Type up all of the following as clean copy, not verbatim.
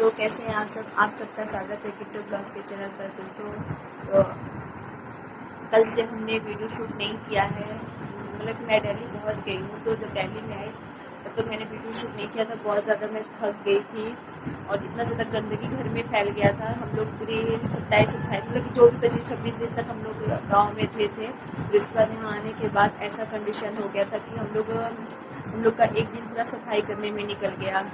दोस्तों, कैसे हैं आप सबका स्वागत है किट्टू ब्लॉग्स के चैनल पर। दोस्तों, तो कल से हमने वीडियो शूट नहीं किया है। मतलब कि मैं दिल्ली पहुंच गई हूँ, तो जब दिल्ली में आई तब तक मैंने वीडियो शूट नहीं किया था। बहुत ज़्यादा मैं थक गई थी और इतना ज़्यादा गंदगी घर में फैल गया था। हम लोग पूरे 27-28 मतलब कि जो भी 25-26 दिन तक हम लोग गाँव में थे। फिर उसके बाद यहाँ आने के बाद ऐसा कंडीशन हो गया था कि हम लोग का एक दिन पूरा सफाई करने में निकल गया।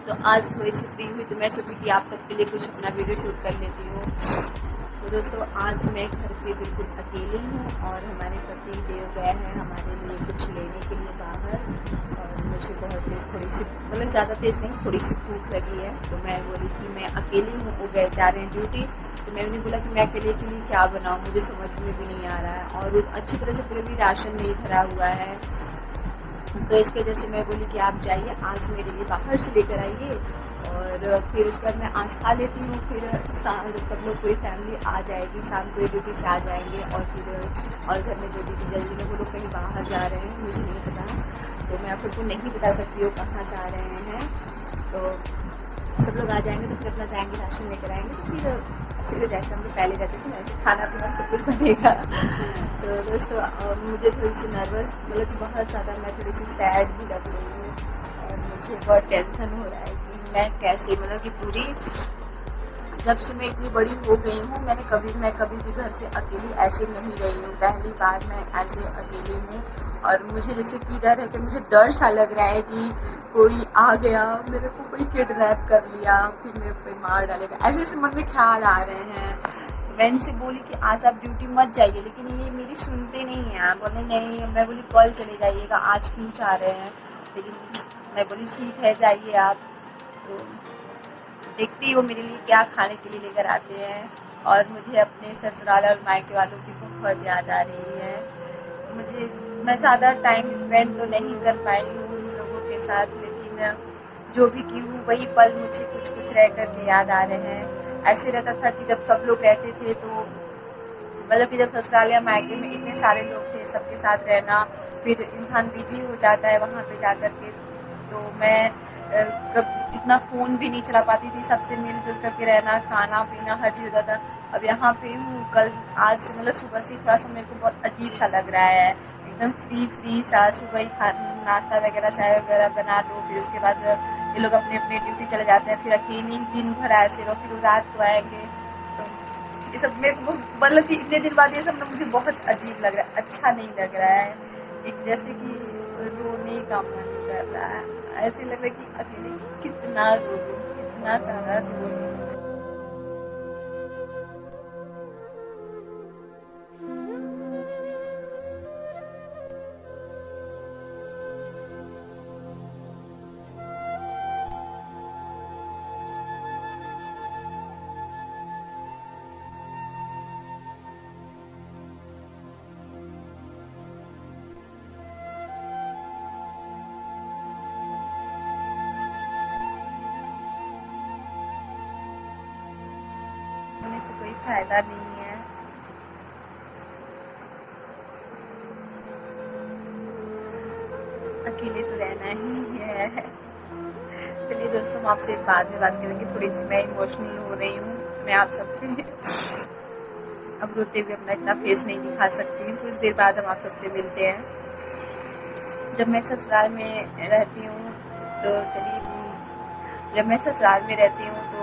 तो आज थोड़ी सी फ्री हुई तो मैं सोची कि आप सबके लिए कुछ अपना वीडियो शूट कर लेती हूँ। तो दोस्तों, आज मैं घर पे बिल्कुल अकेली हूँ और हमारे पति देव गए हैं हमारे लिए कुछ लेने के लिए बाहर। और मुझे बहुत तेज़ थोड़ी सी मतलब ज़्यादा तेज़ नहीं, थोड़ी सी भूख लगी है। तो मैं बोली कि मैं अकेली हूँ, वो गए जा रहे हैं ड्यूटी। तो मैंने बोला कि मैं अकेले के लिए क्या बनाऊँ, मुझे समझ में भी नहीं आ रहा है और अच्छी तरह से पूरे भी राशन नहीं भरा हुआ है। तो इसके वजह से मैं बोली कि आप जाइए, आज मेरे लिए बाहर से लेकर आइए और फिर उसके बाद मैं आज खा लेती हूँ। फिर शाम सब लोग पूरी फैमिली आ जाएगी, शाम को ड्यूटी से आ जाएंगे और फिर और घर में जो दीदी जल्दी में वो लोग कहीं बाहर जा रहे हैं, मुझे नहीं पता। तो मैं आप सबको नहीं बता सकती हूँ कहाँ जा रहे हैं। तो सब लोग आ जाएंगे तो फिर अपना जाएंगे, राशन लेकर आएंगे। तो फिर अच्छे से जैसे हम लोग पहले रहते थे वैसे खाना पीना सब कुछ बनेगा। तो दोस्तों, मुझे थोड़ी सी नर्वस मतलब कि बहुत ज़्यादा मैं थोड़ी सी सैड भी लग रही हूँ और मुझे बहुत टेंशन हो रहा है कि मैं कैसे मतलब कि पूरी जब से मैं इतनी बड़ी हो गई हूँ मैं कभी भी घर पे अकेली ऐसे नहीं रही हूँ। पहली बार मैं ऐसे अकेली हूँ और मुझे जैसे कि इधर है कि मुझे डर सा लग रहा है कि कोई आ गया, मेरे को कोई किडनैप कर लिया, फिर मेरे पे मार डालेगा, ऐसे ऐसे मन में ख्याल आ रहे हैं। मैं इनसे बोली कि आज आप ड्यूटी मत जाइए, लेकिन ये मेरी सुनते नहीं हैं। बोले नहीं, मैं बोली कल चले जाइएगा, आज क्यों चाह रहे हैं। लेकिन मैं बोली ठीक है जाइए आप। तो देखती ही वो मेरे लिए क्या खाने के लिए लेकर आते हैं। और मुझे अपने ससुराल और मायके वालों की बहुत याद आ रही है। मैं ज़्यादा टाइम स्पेंड तो नहीं कर पाई हूँ उन लोगों के साथ, लेकिन जो भी की हूँ वही पल मुझे कुछ कुछ रह कर के याद आ रहे हैं। ऐसे रहता था कि जब सब लोग रहते थे तो मतलब कि जब ससुराल या मायके में इतने सारे लोग थे, सबके साथ रहना, फिर इंसान बिजी हो जाता है वहाँ पे जा कर के। तो मैं कब इतना फ़ोन भी नहीं चला पाती थी, सबसे मिलजुल करके रहना, खाना पीना हर चीज़ होता था। अब यहाँ पे हूँ, कल आज से मतलब सुबह से थोड़ा सा मेरे को बहुत अजीब सा लग रहा है, एकदम फ्री सा। सुबह ही नाश्ता वगैरह चाय वगैरह बना लो, फिर उसके बाद ये लोग अपने अपने ड्यूटी चले जाते हैं, फिर अकेले दिन भर ऐसे रहो, फिर रात को आएंगे। तो ये सब मेरे को मतलब कि इतने दिन बाद ये सब ना मुझे बहुत अजीब लग रहा है, अच्छा नहीं लग रहा है। एक जैसे कि रोने का मन कर रहा है, ऐसे लग रहा है कि अकेले कितना रोऊं, कितना ज़्यादा रोऊं। होने से कोई फायदा नहीं है। अकेले तो रहना ही है। चलिए दोस्तों, हम आपसे बाद में बात करेंगे। थोड़ी सी मैं इमोशनल हो रही हूँ, मैं आप सबसे अब रोते हुए अपना इतना फेस नहीं दिखा सकती। कुछ देर बाद हम आप सबसे मिलते हैं। जब मैं ससुराल में रहती हूँ तो जब मैं ससुराल में रहती हूँ तो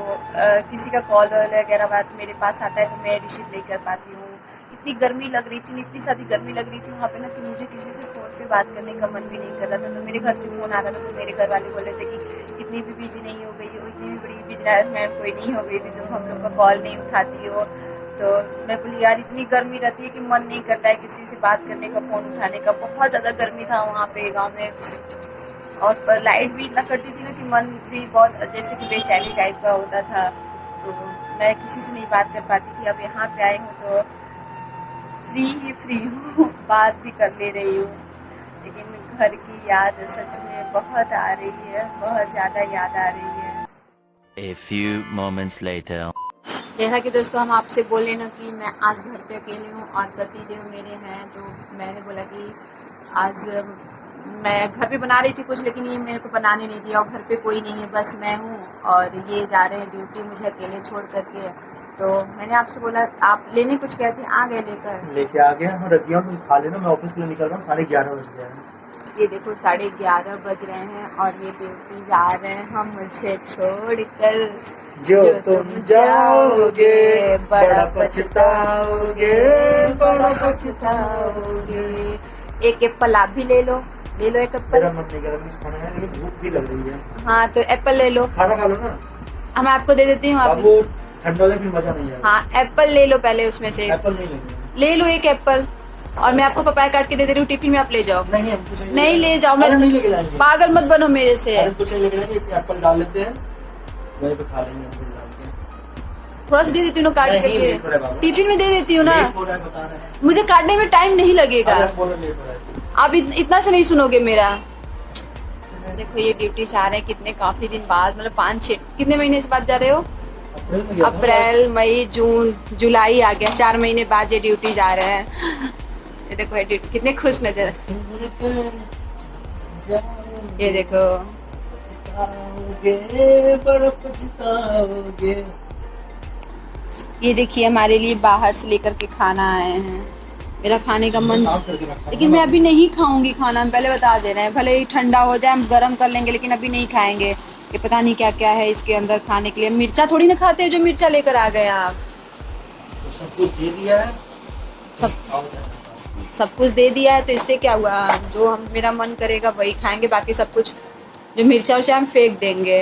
किसी का कॉल वगैरह बात मेरे पास आता है तो मैं रिसीव नहीं कर पाती हूँ। इतनी गर्मी लग रही थी, इतनी ज़्यादा गर्मी लग रही थी वहाँ पे ना कि मुझे किसी से फ़ोन पे बात करने का मन भी नहीं कर रहा था। तो मेरे घर से फ़ोन आ रहा था तो मेरे घर वाले बोल रहे थे कि इतनी भी बिजी नहीं हो गई हो, इतनी भी बड़ी बिजनेसमैन कोई नहीं हो गई थी जो हम लोग का कॉल नहीं उठाती हो। तो मैं बोली यार, इतनी गर्मी रहती है कि मन नहीं करता है किसी से बात करने का, फ़ोन उठाने का। बहुत ज़्यादा गर्मी था वहाँ पे गाँव में और लाइट भी इतना करती थी ना कि मन भी बहुत जैसे कि बेचैनी टाइप का होता था। तो मैं किसी से नहीं बात कर पाती थी। अब यहाँ पे आई हूँ तो फ्री हूँ, बात भी कर ले रही हूँ। लेकिन घर की याद सच में बहुत आ रही है, बहुत ज़्यादा याद आ रही है। A few moments later. जैसा कि दोस्तों हम आपसे बोले ना कि मैं आज घर पे अकेली हूँ और पति देव मेरे हैं, तो मैंने बोला कि आज मैं घर पे बना रही थी कुछ, लेकिन ये मेरे को बनाने नहीं दिया और घर पे कोई नहीं है, बस मैं हूँ और ये जा रहे हैं ड्यूटी मुझे अकेले छोड़ करके। तो मैंने आपसे बोला आप लेने कुछ गए थे, आ गए लेके आ गया और रख दिया, तुम खा लेना, मैं ऑफिस के लिए निकल रहा हूँ, 11:30 बज गए हैं। ये देखो 11:30 बज रहे हैं और ये ड्यूटी जा रहे हैं हम मुझे छोड़ कर। जो तुम जाओगे बड़ा पछताओगे, बड़ा पछताओगे। एक एप्पल आप भी ले लो एक एप्पल। मेरा मन नहीं कर रहा कुछ खाने का, लेकिन भूख भी लग रही है। हाँ तो एप्पल ले लो। खाना खा लो ना। हम आपको दे देती हूँ, आप बाबू ठंडा हो जाए फिर मजा नहीं आएगा। हाँ एप्पल ले लो पहले, उसमें से एप्पल नहीं लेंगे। ले लो एक एप्पल और मैं आपको पपाया काट के दे रही हूँ, टिफिन में आप ले जाओ। नहीं हम कुछ नहीं ले जाओ, मैं नहीं लेके जाएंगे। पागल मत बनो मेरे से। अरे कुछ नहीं लेके जाएंगे, एप्पल डाल लेते हैं वहीं पे खा लेंगे, हम डाल के थोड़ा सा दे देती हूँ ना काट नहीं, लेट हो रहा है करके, बाबा। टिफिन में दे देती हूँ ना। लेट हो रहा है बता रहे हैं। मुझे काटने में टाइम नहीं लगेगा, अरे बोलो लेट हो रहा है। आप इतना से नहीं सुनोगे मेरा। देखो ये ड्यूटी जा रहे हैं कितने काफी दिन बाद, मतलब 5-6 कितने महीने से बाद जा रहे हो? अप्रैल में गया था। अप्रैल मई जून जुलाई आ गया, 4 महीने बाद ये ड्यूटी जा रहे हैं। ये देखो ये ड्यूटी कितने खुश नजर, ये देखो पछताओगे, बड़ा पछताओगे। ये देखिए हमारे लिए बाहर से लेकर के खाना आए हैं। मेरा खाने का मन, साफ करके रखा लेकिन मैं अभी नहीं खाऊंगी खाना, हम पहले बता दे रहे हैं। भले ही ठंडा हो जाए हम गर्म कर लेंगे, लेकिन अभी नहीं खाएंगे। ये पता नहीं क्या क्या है इसके अंदर खाने के लिए। मिर्चा थोड़ी ना खाते हैं जो मिर्चा लेकर आ गए आप। तो सब कुछ दे दिया है, सब कुछ दे दिया है तो इससे क्या हुआ, जो हम मेरा मन करेगा वही खाएंगे, बाकी सब कुछ जो मिर्चा उर्चा हम फेंक देंगे।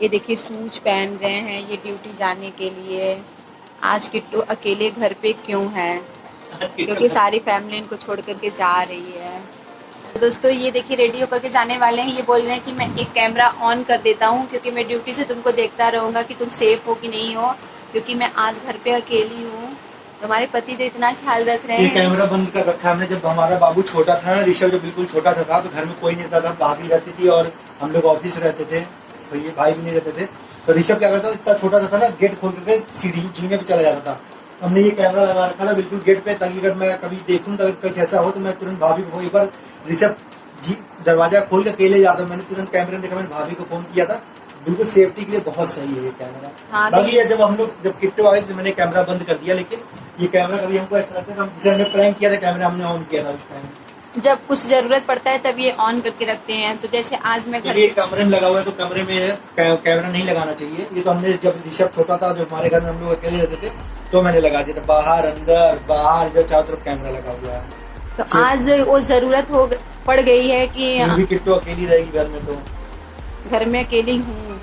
ये देखिए शूज पहन रहे हैं ये ड्यूटी जाने के लिए। आज किट्टू अकेले घर पे क्यों है? क्योंकि सारी फैमिली इनको छोड़ करके जा रही है। तो दोस्तों ये देखिए रेडी होकर के जाने वाले हैं। ये बोल रहे हैं कि मैं एक कैमरा ऑन कर देता हूँ क्योंकि मैं ड्यूटी से तुमको देखता रहूँगा कि तुम सेफ हो कि नहीं हो, क्योंकि मैं आज घर पे अकेली हूँ। तुम्हारे पति तो इतना ख्याल रख रहे ये हैं। कैमरा बंद कर रखा है हमने। जब हमारा बाबू छोटा था ना, ऋषभ जब बिल्कुल छोटा था तो घर में कोई नहीं रहता था, भाभी रहती थी और हम लोग ऑफिस रहते थे, तो ये भाई भी नहीं रहते थे। तो ऋषभ क्या करता था, इतना छोटा सा था ना, गेट खोल करके सीढ़ी जीने पे चला जाता था। हमने ये कैमरा लगा रखा था बिल्कुल गेट पे, ताकि अगर मैं कभी देखूं तो अगर कुछ ऐसा हो तो मैं तुरंत भाभी को, एक बार ऋषभ जी दरवाजा खोल के अकेले जाता, मैंने तुरंत कैमरे में देखा, मैंने भाभी को फोन किया था। बिल्कुल सेफ्टी के लिए बहुत सही है ये कैमरा। हाँ, बाकी ये जब हम लोग जब किट्टू आए तो मैंने कैमरा बंद कर दिया, लेकिन ये कैमरा कभी हमको ऐसा लगता था, जैसे हमने प्रैंक किया था कैमरा हमने ऑन किया था उस टाइम। जब कुछ जरूरत पड़ता है तब ये ऑन करके रखते हैं। तो जैसे आज मैं घर ये कमरे में लगा हुआ है तो कमरे में कैमरा नहीं लगाना चाहिए। ये तो हमने जब ऋषभ छोटा था, जब हमारे घर में हम लोग अकेले रहते थे तो मैंने लगा दिया था। बाहर अंदर बाहर जो चारों तरफ कैमरा लगा हुआ है। तो आज वो जरूरत हो पड़ गई है कि अभी किट्टू अकेली रहेगी घर में, तो घर में अकेली हूँ,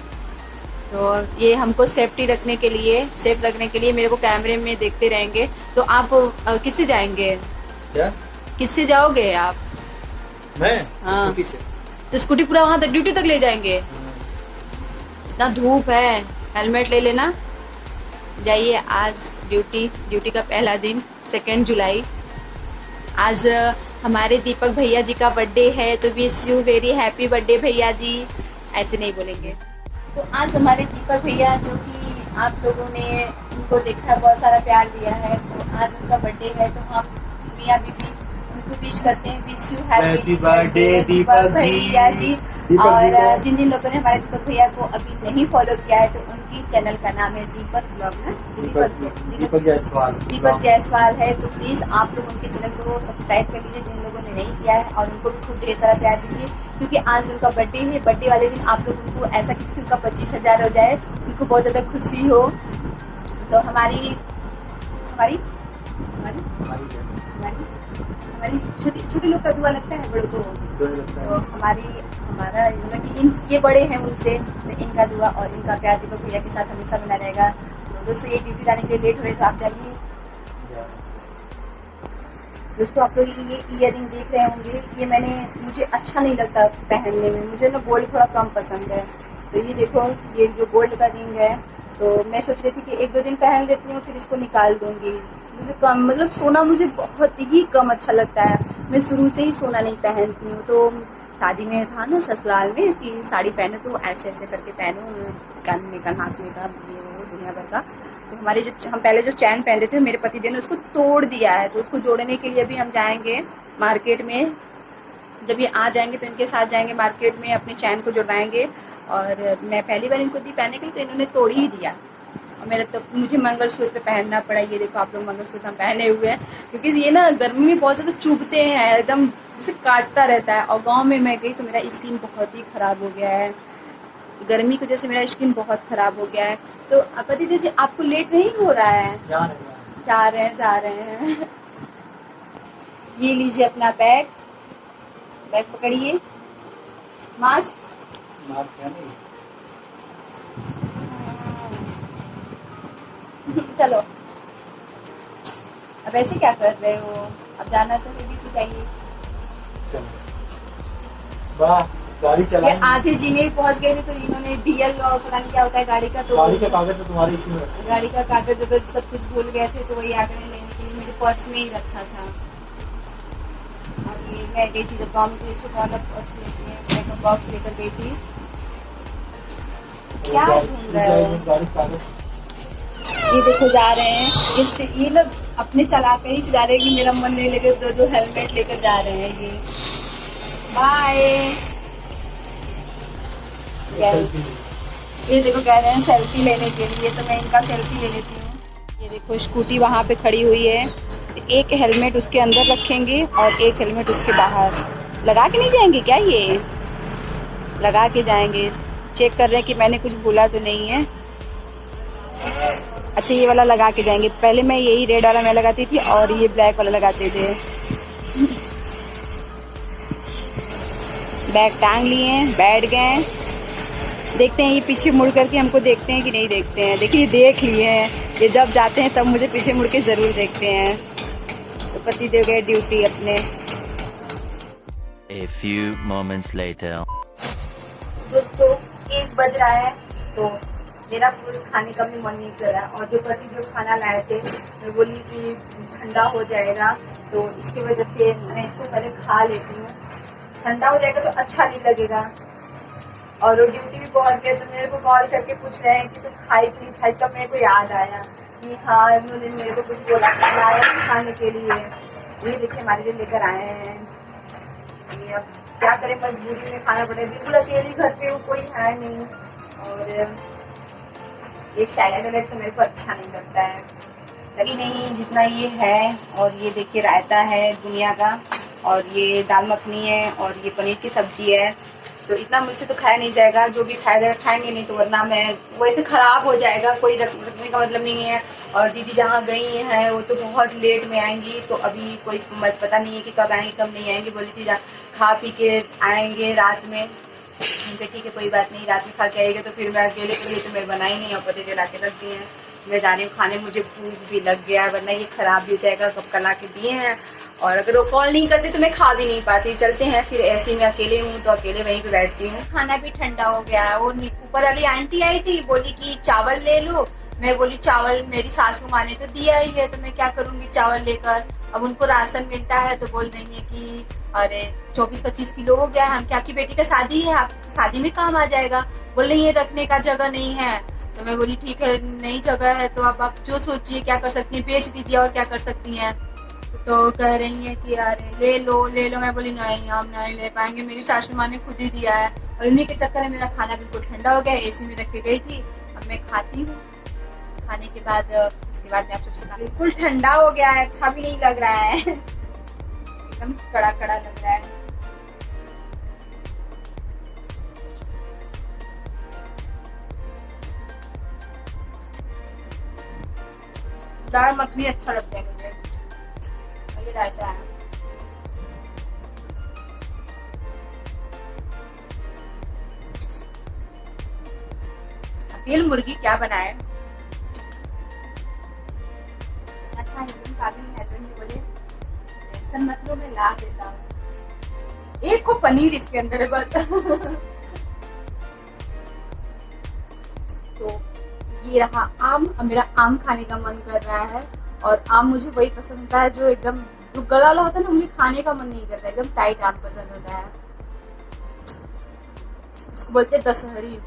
तो ये हमको सेफ्टी रखने के लिए, सेफ रखने के लिए मेरे को कैमरे में देखते रहेंगे। तो आप किससे जाएंगे? क्या किससे जाओगे आप? मैं हाँ। स्कूटी से। तो स्कूटी पूरा वहाँ तक ड्यूटी तक ले जाएंगे? इतना धूप है, हेलमेट ले लेना। जाइए आज ड्यूटी का पहला दिन 2 जुलाई। आज हमारे दीपक भैया जी का बर्थडे है, तो wish you very happy birthday भैया जी। ऐसे नहीं बोलेंगे। तो आज हमारे दीपक भैया, जो कि आप लोगों ने उनको देखा, बहुत सारा प्यार दिया है, तो आज उनका बर्थडे है, तो हम मियाँ बीबी उनको विश करते हैं। विश यू हैप्पी बर्थडे दीपक भैया जी। और जिन जिन लोगों ने हमारे दीपक भैया को अभी नहीं फॉलो किया है, तो उनकी चैनल का नाम है दीपक ब्लॉग ना, दीपक जायसवाल। दीपक जायसवाल है। तो प्लीज़ आप लोग उनके चैनल को सब्सक्राइब कर लीजिए जिन लोगों ने नहीं किया है, और उनको भी खूब ढेर सारा प्यार दीजिए, क्योंकि आज उनका बर्थडे है। बर्थडे वाले दिन आप लोग उनको ऐसा कि उनका 25,000 हो जाए, उनको बहुत ज़्यादा खुशी हो। तो हमारी छोटी छोटे लोग का दुआ लगता है बड़ों को, तो हमारा मतलब कि ये बड़े हैं उनसे, तो इनका दुआ और इनका प्यार दीपक भैया के साथ हमेशा बना रहेगा। तो दोस्तों ये ड्यूटी जाने के लिए लेट हो रहे तो आप जाइए। दोस्तों आप लोग ये ईयरिंग देख रहे होंगे, ये मुझे अच्छा नहीं लगता पहनने में, मुझे ना गोल्ड थोड़ा कम पसंद है। तो ये देखो ये जो गोल्ड का रिंग है, तो मैं सोच रही थी कि 1-2 दिन पहन लेती हूँ फिर इसको निकाल दूंगी। मुझे कम, मतलब सोना मुझे बहुत ही कम अच्छा लगता है। मैं शुरू से ही सोना नहीं पहनती हूँ। तो शादी में था ना ससुराल में कि साड़ी पहने तो ऐसे ऐसे करके पहनो, कान में कान, हाथ में का, ये वो दुनिया भर का। तो हमारे हम पहले जो चैन पहनते थे, मेरे पति देव ने उसको तोड़ दिया है, तो उसको जोड़ने के लिए भी हम जाएंगे मार्केट में जब ये आ जाएंगे तो इनके साथ जाएंगे मार्केट में, अपने चैन को जुड़वाएंगे। और मैं पहली बार इनको दी पहनने के लिए तो इन्होंने तोड़ ही दिया, और मेरा तो मुझे मंगलसूत्र पहनना पड़ा। ये देखो आप लोग, मंगलसूत्र हम पहने हुए हैं, क्योंकि ये ना गर्मी में बहुत ज़्यादा चुभते हैं, एकदम जैसे काटता रहता है। और गांव में मैं गई तो मेरा स्किन बहुत ही ख़राब हो गया है, गर्मी की वजह से मेरा स्किन बहुत ख़राब हो गया है। तो पति जी आपको लेट नहीं हो रहा है? जा रहे हैं। ये लीजिए अपना बैग पकड़िए। मास्क है नहीं। चलो, अब ऐसे क्या कर रहे हो? अब जाना तो भी तो चाहिए। वाह, गाड़ी चला। आधे जीने भी पहुंच गए थे तो इन्होंने डीएल और पता नहीं क्या होता है गाड़ी का, तो गाड़ी का कागज तो तुम्हारे इसमें रखा है। गाड़ी का कागज वगैरह सब कुछ भूल गए थे, तो वही आगे लेने के लिए मेरे पर्स में ही रखा था। और ये मैं गई थी जब गाँव में, तो इसको बॉक्स लेकर गई थी। क्या ढूंढ रहे हो? ये देखो जा रहे हैं, इससे ये लोग अपने चला कर ही जा रहे हैं कि मेरा मन नहीं लगे, दो हेलमेट लेकर जा रहे हैं ये। बाय। ये देखो कह रहे हैं सेल्फी लेने के लिए, तो मैं इनका सेल्फी ले लेती हूँ। ये देखो स्कूटी वहाँ पे खड़ी हुई है, तो एक हेलमेट उसके अंदर रखेंगे और एक हेलमेट उसके बाहर। लगा के नहीं जाएंगे क्या? ये लगा के जाएंगे। चेक कर रहे हैं कि मैंने कुछ भूला तो नहीं है। अच्छा, ये वाला लगा के जाएंगे। पहले मैं यही रेड वाला मैं लगाती थी और ये ब्लैक वाला लगाते थे। बैग टांग लिए, बैठ गए। देखते हैं ये पीछे मुड़ करके हमको देखते हैं कि नहीं देखते हैं। देखिए देख लिए हैं, ये जब जाते हैं तब मुझे पीछे मुड़ के ज़रूर देखते हैं। तो पति दे गए ड्यूटी अपने। A few moments later. दोस्तों 1 बज रहा है, तो मेरा कुछ खाने का भी मन नहीं कर रहा। और जो पति जो खाना लाए थे, मैं बोली कि ठंडा हो जाएगा, तो इसकी वजह से मैं इसको पहले खा लेती हूँ। ठंडा हो जाएगा तो अच्छा नहीं लगेगा। और वो ड्यूटी भी पहुँच गए, तो मेरे को कॉल करके पूछ रहे हैं कि तुम खाई कि नहीं खाई। तब मेरे को याद आया कि हाँ, उन्होंने मेरे को कुछ बोला लाया खाने के लिए। ये देखिए हमारे लिए लेकर आए हैं। ये अब क्या करें, मजबूरी में खाना पड़े। बिल्कुल अकेली घर पे वो कोई है नहीं। और ये सैलेड तो मेरे को अच्छा नहीं लगता है, लगी नहीं जितना ये है। और ये देखिए रायता है दुनिया का, और ये दाल मखनी है, और ये पनीर की सब्जी है। तो इतना मुझसे तो खाया नहीं जाएगा। जो भी खाया जाएगा खाएंगे, नहीं तो वरना मैं वैसे ख़राब हो जाएगा। कोई रखने का मतलब नहीं है। और दीदी जहाँ गई हैं वो तो बहुत लेट में आएंगी, तो अभी कोई पता नहीं है कि कब आएंगी कब नहीं आएंगी। बोली थी खा पी के आएंगे रात में। उनके ठीक है, कोई बात नहीं, रात में खा के आएगा। तो फिर मैं अकेले के लिए तो मैं बनाई नहीं, और पति ला के रख दिए हैं। मैं जा रही हूँ खाने, मुझे भूख भी लग गया है, वरना ये ख़राब भी हो जाएगा। कब का ला के दिए हैं, और अगर वो कॉल नहीं करते तो मैं खा भी नहीं पाती। चलते हैं फिर, ऐसे में अकेले हूँ तो अकेले वहीं पे बैठती हूँ। खाना भी ठंडा हो गया है। वो ऊपर वाली आंटी आई थी, बोली कि चावल ले लो। मैं बोली चावल मेरी सासू माँ ने तो दिया ही है, तो मैं क्या करूँगी चावल लेकर। अब उनको राशन मिलता है, तो बोल रही है कि अरे 24-25 किलो हो गया है, हम क्या आपकी बेटी का शादी है, आप शादी में काम आ जाएगा। बोल रही है रखने का जगह नहीं है। तो मैं बोली ठीक है, नई जगह है तो अब आप जो सोचिए क्या कर सकती हैं, बेच दीजिए और क्या कर सकती हैं। तो कह रही है कि अरे ले लो। मैं बोली नहीं, हम नहीं ले पाएंगे, मेरी सासू माँ ने खुद ही दिया है। और इन्हीं के चक्कर में मेरा खाना बिल्कुल ठंडा हो गया। एसी में रख के गई थी, अब मैं खाती हूँ। खाने के बाद उसके बाद मैं आप सबसे बिल्कुल ठंडा हो गया है, अच्छा भी नहीं लग रहा है, एकदम कड़ा कड़ा लग रहा है। दाल मखनी अच्छा लगता है मुझे, ये रायता है। अकेले मुर्गी क्या बनाए, अच्छा हस्बैंड बोले टेंशन मत लो, मैं ला देता हूँ। एक को पनीर इसके अंदर है बस। तो ये रहा आम। मेरा आम खाने का मन कर रहा है, और आम मुझे वही पसंद होता है जो एकदम जो गला वाला होता है ना, मुझे खाने का मन नहीं करता, एकदम टाइट आम पसंद होता है। इसको बोलते हैं दशहरी।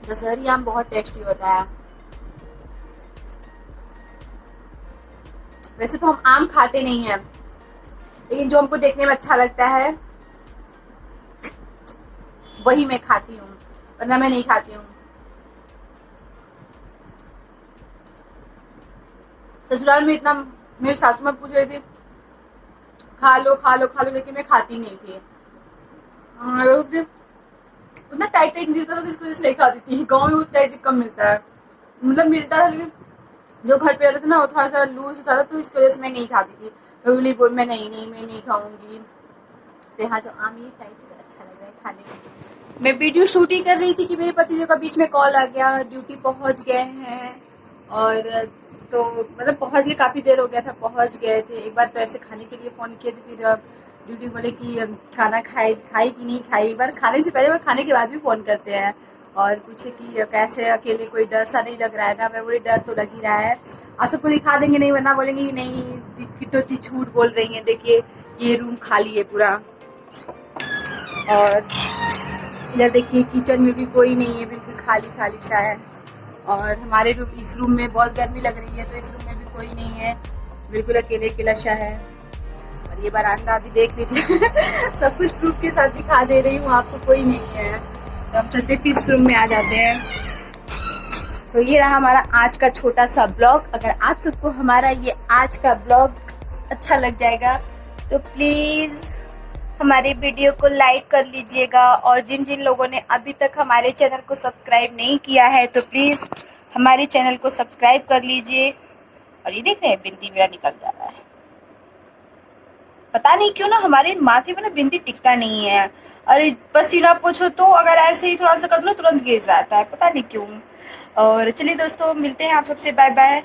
दशहरी आम बहुत टेस्टी होता है। वैसे तो हम आम खाते नहीं हैं, लेकिन जो हमको देखने में अच्छा लगता है वही मैं खाती हूँ, वरना मैं नहीं खाती हूँ। ससुराल में इतना मेरी सासू माँ पूछ रही थी खा लो खा लो खा लो, लेकिन मैं खाती नहीं थी। उतना टाइट टाइट मिलता था तो इसकी वजह से नहीं खाती थी। गाँव में बहुत टाइट कम मिलता है, मतलब मिलता था लेकिन जो घर पे रहता था ना वो थोड़ा सा लूज होता था, तो इसकी वजह से मैं नहीं खाती थी। मैं बोल मैं नहीं खाऊंगी। तो यहाँ जो आम ये टाइट अच्छा लग रहा है खाने में। मैं वीडियो शूट ही कर रही थी कि मेरे पति जी का बीच में कॉल आ गया, ड्यूटी पहुंच गए हैं। और तो मतलब पहुंच गए, काफ़ी देर हो गया था, पहुंच गए थे। एक बार तो ऐसे खाने के लिए फ़ोन किए थे, फिर ड्यूटी बोले कि खाना खाई कि नहीं खाई। एक बार खाने से पहले और खाने के बाद भी फ़ोन करते हैं और पूछे कि कैसे अकेले, कोई डर सा नहीं लग रहा है ना। मैं बोली डर तो लग ही रहा है, आप सबको दिखा देंगे, नहीं वरना बोलेंगे कि नहीं किट्टू इतनी झूठ बोल रही है। देखिए ये रूम खाली है पूरा, और इधर देखिए किचन में भी कोई नहीं है, बिल्कुल खाली खाली सा है। और हमारे इस रूम में बहुत गर्मी लग रही है, तो इस रूम में भी कोई नहीं है, बिल्कुल अकेले अकेला सा है। और ये बरामदा भी देख लीजिए सब कुछ प्रूफ के साथ दिखा दे रही हूँ आपको, कोई नहीं है। तो हम चलते फिर इस रूम में आ जाते हैं। तो ये रहा हमारा आज का छोटा सा ब्लॉग। अगर आप सबको हमारा ये आज का ब्लॉग अच्छा लग जाएगा तो प्लीज़ हमारे वीडियो को लाइक कर लीजिएगा। और जिन जिन लोगों ने अभी तक हमारे चैनल को सब्सक्राइब नहीं किया है तो प्लीज़ हमारे चैनल को सब्सक्राइब कर लीजिए। और ये देख रहे हैं बिंदी मेरा निकल जा रहा है, पता नहीं क्यों ना हमारे माथे में ना बिंदी टिकता नहीं है। और पसीना पूछो तो अगर ऐसे ही थोड़ा सा कर दो ना तुरंत गिर जाता है, पता नहीं क्यों। और चलिए दोस्तों मिलते हैं आप सबसे, बाय बाय।